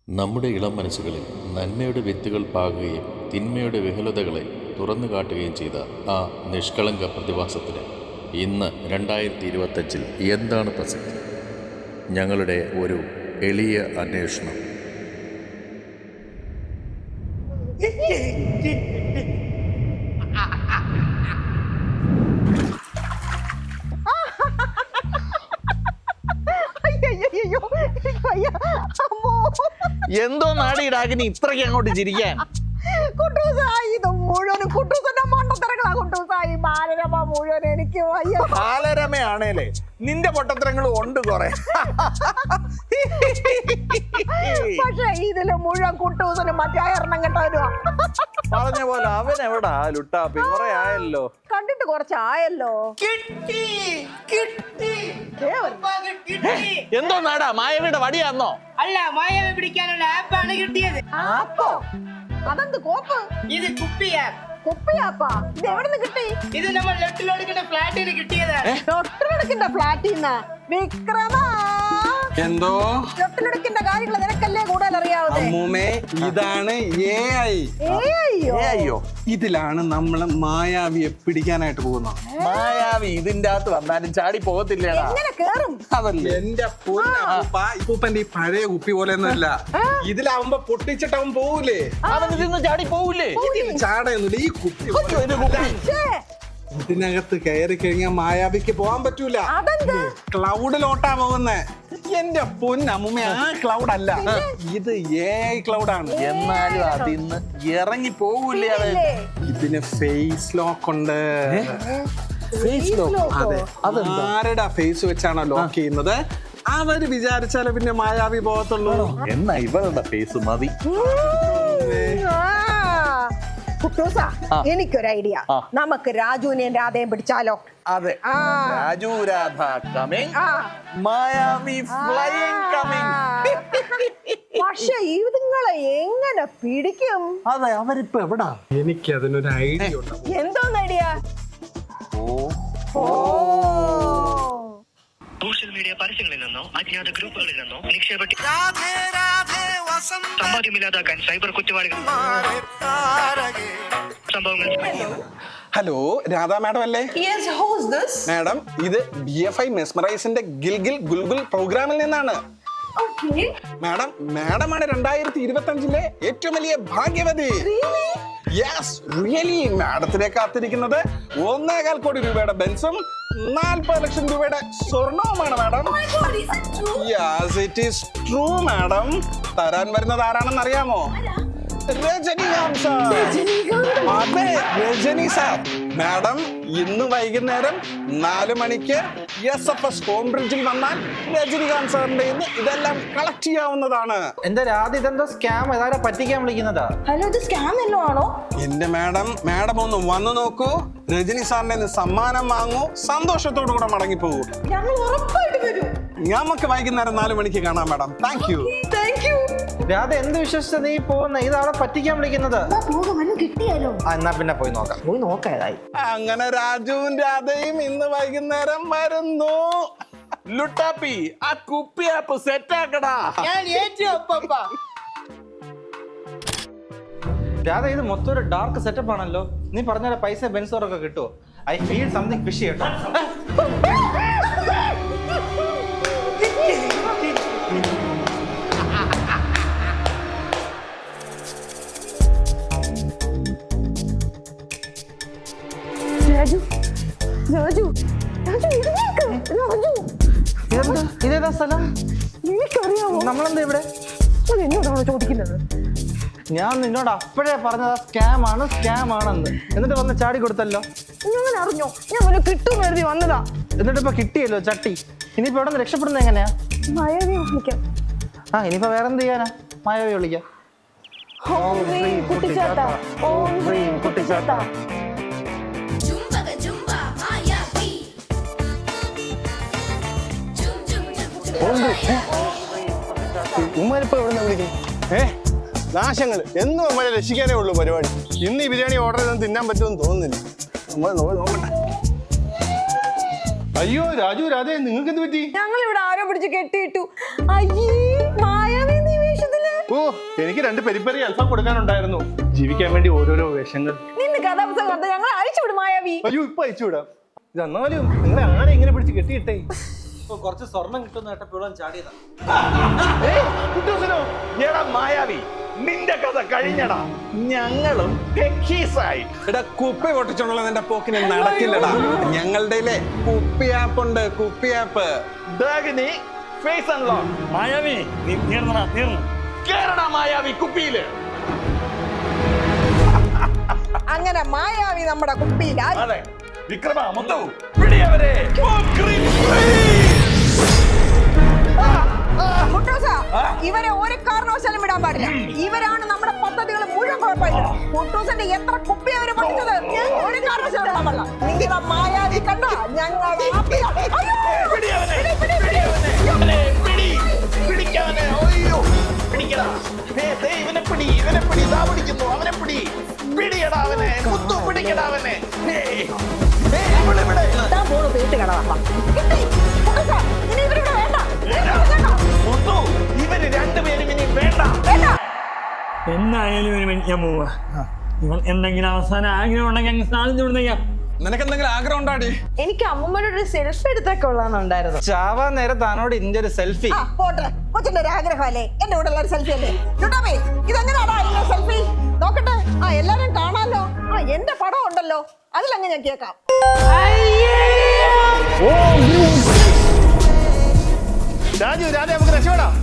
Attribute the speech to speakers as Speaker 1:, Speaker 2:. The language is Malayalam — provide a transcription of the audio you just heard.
Speaker 1: നമ്മുടെ ഇളം മനസ്സുകളിൽ നന്മയുടെ വിത്തുകൾ പാകുകയും തിന്മയുടെ വിഹലതകളെ തുറന്നു കാട്ടുകയും ചെയ്ത ആ നിഷ്കളങ്ക പ്രതിഭാസത്തിന് ഇന്ന് 2025 എന്താണ് പ്രസക്തി? ഞങ്ങളുടെ ഒരു എളിയ അന്വേഷണം.
Speaker 2: എന്തോ നാടിയിടാകിനി ഇത്രയ്ക്ക് അങ്ങോട്ട് ചിരിക്കാൻ?
Speaker 3: മുഴുവനും കുട്ടൂസന്റെ മണ്ടത്തരങ്ങളാ കുട്ടൂസായി. ബാലരമ മുഴുവൻ എനിക്ക് വയ്യ.
Speaker 2: ബാലരമയാണേലേ നിന്റെ പൊട്ടത്തരങ്ങളും ഉണ്ട് കൊറേ.
Speaker 3: പക്ഷെ ഇതില് മുഴുവൻ കുട്ടൂസനും മറ്റേ എണ്ണം കെട്ടവരുവാ.
Speaker 2: പറഞ്ഞ പോലെ അവൻ എവിടാ ലുട്ടാപ്പി? കൊറേ ആയല്ലോ
Speaker 3: കണ്ടിട്ട് കുറച്ചായല്ലോ.
Speaker 2: എന്തോ നാടാ മായവിയുടെ വടിയാന്നോ?
Speaker 4: അല്ല, മായവി പിടിക്കാനുള്ള ആപ്പാണ് കിട്ടിയത്.
Speaker 3: ആപ്പോ? അതെന്ത് കോപ്പ്?
Speaker 4: ഇത് കുപ്പി ആപ്പ്.
Speaker 3: കുപ്പിയാപ്പാ? ഇത് എവിടെ നിന്ന് കിട്ടി?
Speaker 4: ഇത് നമ്മൾ ലൊട്ടിലൊടുക്കുന്ന ഫ്ലാറ്റിന് കിട്ടിയതാണ്.
Speaker 3: ലൊട്ടിലൊടുക്കിന്റെ ഫ്ലാറ്റിന്ന് വിക്രമ.
Speaker 5: എന്തോ
Speaker 3: ലൊട്ടിലൊടുക്കിന്റെ കാര്യങ്ങൾ നിനക്കല്ലേ കൂടുതൽ അറിയാവുന്നത്.
Speaker 5: അമ്മൂമ്മേ, ഇതാണ് AI.
Speaker 2: അയ്യോ,
Speaker 5: ഇതിലാണ് നമ്മള് മായാവിയെ പിടിക്കാനായിട്ട് പോകുന്നത്.
Speaker 2: മായാവി ഇതിന്റെ അകത്ത് വന്നാലും ചാടി പോകത്തില്ലേടാ.
Speaker 3: എങ്ങനെ കേറും?
Speaker 2: അതല്ലേ
Speaker 5: എന്റെ പൊന്നപ്പൂപ്പന്റെ ഈ പഴയ കുപ്പി പോലെ ഒന്നല്ല. ഇതിലാവുമ്പോ പൊട്ടിച്ചിട്ട് അവൻ പോവൂലേ?
Speaker 2: അവൻ ഇതിന്ന് ചാടി പോവൂലേ?
Speaker 5: ചാടയൊന്നുമില്ല. ഈ കുപ്പി
Speaker 3: ഛേ,
Speaker 5: ഇതിനകത്ത് കയറി കഴിഞ്ഞാൽ മായാവിക്ക് പോകാൻ പറ്റൂല.
Speaker 3: അതെന്ത്?
Speaker 5: ക്ലൗഡിലോട്ടാ പോകുന്നേ. എന്റെ പൊന്നമ്മൂമ്മ, ആ ക്ലൗഡ് അല്ല, ഇത് AI ക്ലൗഡാണ്.
Speaker 2: എന്നാലും അതിന്ന് ഇറങ്ങി പോകൂലേ അവൻ?
Speaker 5: ഇതിന് ഫേസ് ലോക്ക് ഉണ്ട്.
Speaker 2: Face lock?
Speaker 5: അതെ, ആരുടെ ഫേസ് വെച്ചാണോ ലോക്ക് ചെയ്യുന്നത് അവര് വിചാരിച്ചാലേ പിന്നെ മായാവി പോകത്തുള്ളൂ.
Speaker 2: എന്നാ ഇവളുടെ ഫേസ് മതി.
Speaker 3: കുട്ടൂസ, എനിക്കൊരു ഐഡിയ. നമുക്ക് രാജുവിനെയും രാധയും പിടിച്ചാലോ?
Speaker 2: അതെ, രാജു രാധ കമ്മിങ്, മായാവി ഫ്ലൈയിങ് കമ്മിങ്.
Speaker 3: പക്ഷെ ഇതുങ്ങളെ എങ്ങനെ പിടിക്കും?
Speaker 2: അതെ, അവരിപ്പോ എവിടാ?
Speaker 5: എനിക്ക് അതിനൊരു ഐഡിയ ഉണ്ട്.
Speaker 3: എന്തോന്ന് ഐഡിയ?
Speaker 6: സോഷ്യൽ മീഡിയ പരസ്യങ്ങളിൽ നിന്നോ അജ്ഞാത ഗ്രൂപ്പുകളിൽ നിന്നോ നിക്ഷേപ സമ്പാദ്യമില്ലാതാക്കാൻ സൈബർ കുറ്റവാളികൾ സംഭവങ്ങൾ.
Speaker 5: ഹലോ, രാധാ മാഡം അല്ലേ? മാഡം, ഇത് BFI മെസ്മറൈസിന്റെ ഗിൽഗിൽ ഗുൽഗുൽ പ്രോഗ്രാമിൽ നിന്നാണ്. മാഡമാണ് 2025 ഏറ്റവും വലിയ ഭാഗ്യവതി. Yes, really. മാഡത്തിനെ കാത്തിരിക്കുന്നത് 1.25 കോടി രൂപയുടെ ബെൻസും 40 ലക്ഷം രൂപയുടെ സ്വർണവുമാണ് madam. Yes, it is true madam. തരാൻ വരുന്നത് ആരാണെന്ന് അറിയാമോ? രജനികാന്ത് സാർ. അതെ, രജനി സാർ. മാഡം, ഇന്ന് വൈകുന്നേരം 4 മണിക്ക് SFS ഹോം ബ്രിഡ്ജിൽ വന്നാൽ രജനികാന്ത് സാറിന്റെ ഇതെല്ലാം കളക്ട് ചെയ്യാവുന്നതാണ്.
Speaker 7: എന്റെ രാധ, ഇതെന്തോ സ്കാം? ഏതായാലും പറ്റിക്കാൻ വിളിക്കുന്നതാ.
Speaker 3: ഹലോ, ഇത് സ്കാം വല്ലോ ആണോ?
Speaker 5: എന്റെ മാഡം ഒന്ന് വന്നു നോക്കൂ. രജനി സാറിന്റെ സമ്മാനം വാങ്ങൂ, സന്തോഷത്തോടു കൂടെ മടങ്ങിപ്പോകൂ.
Speaker 3: ഞങ്ങൾ ഉറപ്പായിട്ട് വരും.
Speaker 5: നമുക്ക് വൈകുന്നേരം 4 മണിക്ക് കാണാം മാഡം. Thank you.
Speaker 7: രാധ, എന്ത് വിശ്വസിച്ച നീ പോകുന്ന? ഇതാളെ പറ്റിക്കാൻ വിളിക്കുന്നത്.
Speaker 3: കിട്ടിയാലോ?
Speaker 7: എന്നാ പിന്നെ പോയി നോക്കാം. പോയി നോക്കാതായി.
Speaker 5: അങ്ങനെ രാജുവും രാധയും ഇന്ന് വൈകുന്നേരം വരുന്നു.
Speaker 2: ലുട്ടാപ്പി, ആ കുപ്പി ആപ്പ് സെറ്റ് ആക്കടാ.
Speaker 4: ഞാൻ ഏറ്റു അപ്പ.
Speaker 7: രാധ, ഇത് മൊത്തം ഒരു ഡാർക്ക് സെറ്റപ്പ് ആണല്ലോ. നീ പറഞ്ഞ പൈസ ബെൻസോറൊക്കെ കിട്ടുമോ? ഐ ഫീൽ സംതിങ് ഫിഷി കേട്ടോ. ഇതേതാ സ്ഥലം?
Speaker 3: എനിക്കറിയാമോ?
Speaker 7: നമ്മളെന്താ ഇവിടെ?
Speaker 3: എന്നോടാണോ ചോദിക്കുന്നത്?
Speaker 7: ഞാൻ നിന്നോട് അപ്പോഴേ പറഞ്ഞത് സ്കാം ആണെന്ന്. എന്നിട്ട് വന്ന് ചാടി കൊടുത്തല്ലോ.
Speaker 3: ഞാൻ അറിഞ്ഞോ? ഞാൻ അവനെ കിട്ടും എഴുതി വന്നതാ.
Speaker 7: എന്നിട്ട് ഇപ്പൊ കിട്ടിയല്ലോ ചട്ടി. ഇനിയിപ്പോ എവിടെ നിന്ന് രക്ഷപ്പെടുന്നത് എങ്ങനെയാ?
Speaker 3: മായാവിയെ വിളിക്കാം.
Speaker 7: ഇനിയിപ്പോ വേറെന്ത് ചെയ്യാനാ? മായാവി വിളിക്കാം.
Speaker 3: ഓം ഹ്രീം കുട്ടിച്ചാത്ത, ഓം ഹ്രീം കുട്ടിച്ചാത്ത.
Speaker 5: ഉമ്മരിപ്പോ എവിടെ വിളിക്കും? നാശങ്ങൾ എന്നും നമ്മളെ രക്ഷിക്കാനേ ഉള്ളൂ പരിപാടി. ഇന്ന് ഈ ബിരിയാണി ഓർഡർ ചെയ്ത് തിന്നാൻ പറ്റുമെന്ന് തോന്നുന്നില്ല. നമ്മൾ നോക്കട്ടെ. അയ്യോ രാജു, രാധേ, നിങ്ങൾക്ക് എന്ത് പറ്റി?
Speaker 3: ഞങ്ങൾ ഇവിടെ ആരോ പിടിച്ച് കെട്ടിയിട്ടു. അയ്യേ, മായാവി നിവേശത്തില്
Speaker 8: ഓ എനിക്ക് 2 പെരിപ്പരി അൽഫാം കൊടുക്കാനുണ്ടായിരുന്നു. ജീവിക്കാൻ വേണ്ടി ഓരോരോ വേഷങ്ങൾ.
Speaker 3: നിന്റെ കഥാപുസ്തകം കണ്ട് ഞങ്ങൾ അഴിച്ചുവിടും മായാവി.
Speaker 8: അയ്യോ ഇപ്പൊ അയച്ചു വിടാം. ഇത് എന്നാലും നിങ്ങളെ ആന എങ്ങനെ പിടിച്ച് കെട്ടിയിട്ടേ?
Speaker 7: ഇപ്പൊ കുറച്ച് സ്വർണം കിട്ടുന്ന കേട്ടപ്പോഴും ചാടിയതാ.
Speaker 2: കുട്ടൂസനോ എടാ മായാവി നിന്റെ കഥ കഴിഞ്ഞടാ. ഞങ്ങളും ടെക്കീസായി.
Speaker 5: എടാ കുപ്പി പൊട്ടിച്ചോണ്ടുള്ള നിന്റെ പോക്കിന് നടക്കില്ലടാ. ഞങ്ങളുടെ കുപ്പി ആപ്പ് ഉണ്ട്, കുപ്പി app.
Speaker 2: Dakini face unlock.
Speaker 9: Mayavi നീ തീർന്നു
Speaker 2: കേരള മായാവി കുപ്പിയില്.
Speaker 3: അങ്ങനെ മായാവി നമ്മുടെ കുപ്പിയിലായി.
Speaker 2: അതെ വിക്രമ മുത്തു പിടിയവരെ.
Speaker 3: കുട്ടൂസ, ഇവരെ ഒരു കാരണവശാലും വിടാൻ പാടില്ല. ഇവരാണ് നമ്മുടെ പദ്ധതികൾ മുഴുവൻ കുഴപ്പമില്ല. കുട്ടൂസന്റെ എത്ര കുപ്പി അവര് പഠിച്ചത് ഒരു കാരണവശാലും വിടാൻ പാടില്ല. നിങ്ങളുടെ മായാവി കണ്ട ഞങ്ങൾ
Speaker 2: ഇവനെ പിടി ഇതാ പിടിക്കുന്നു. അവനെ പിടി പിടിയടാ അവനെ. മുത്തു പിടിക്കടാ അവനെ.
Speaker 3: പോണു പേട്ട് കടവാ. ഇനി ഇവരിവിടെ വേണ്ട.
Speaker 2: മുത്തു ഇവര് രണ്ടുപേരും ഇനി വേണ്ട.
Speaker 9: എന്നായാലും ഞാൻ പോവാ. ഇവൻ എന്തെങ്കിലും അവസാന ആഗ്രഹം ഉണ്ടെങ്കിൽ അങ്ങ് സാധിച്ചു കൊടുത്തേക്കാം.
Speaker 5: നിനക്ക് എന്തെങ്കിലും ആഗ്രഹം ഉണ്ടാടി?
Speaker 3: എനിക്ക് അമ്മൂമ്മയുടെ ഒരു സെൽഫി എടുത്തൊക്കെ ഉള്ളതാണുണ്ടായിരുന്നു.
Speaker 7: ചാവാൻ നേരം താനോട് ഇന്റെ ഒരു സെൽഫി.
Speaker 3: പോട്ടെ, കൊച്ചിന്റെ ഒരു ആഗ്രഹമല്ലേ, എന്റെ കൂടെ ഉള്ള ഒരു സെൽഫി അല്ലേ. ലുട്ടാപ്പി, ഇതെങ്ങനെയാടാ ഇതിന്റെ സെൽഫി? നോക്കട്ടെ. എല്ലാരും കാണാലോ. എന്റെ പടം ഉണ്ടല്ലോ, അതിലങ്ങ് ഞാൻ കേൾക്കാം.
Speaker 8: രാജു നമുക്ക് രക്ഷപ്പെടാം.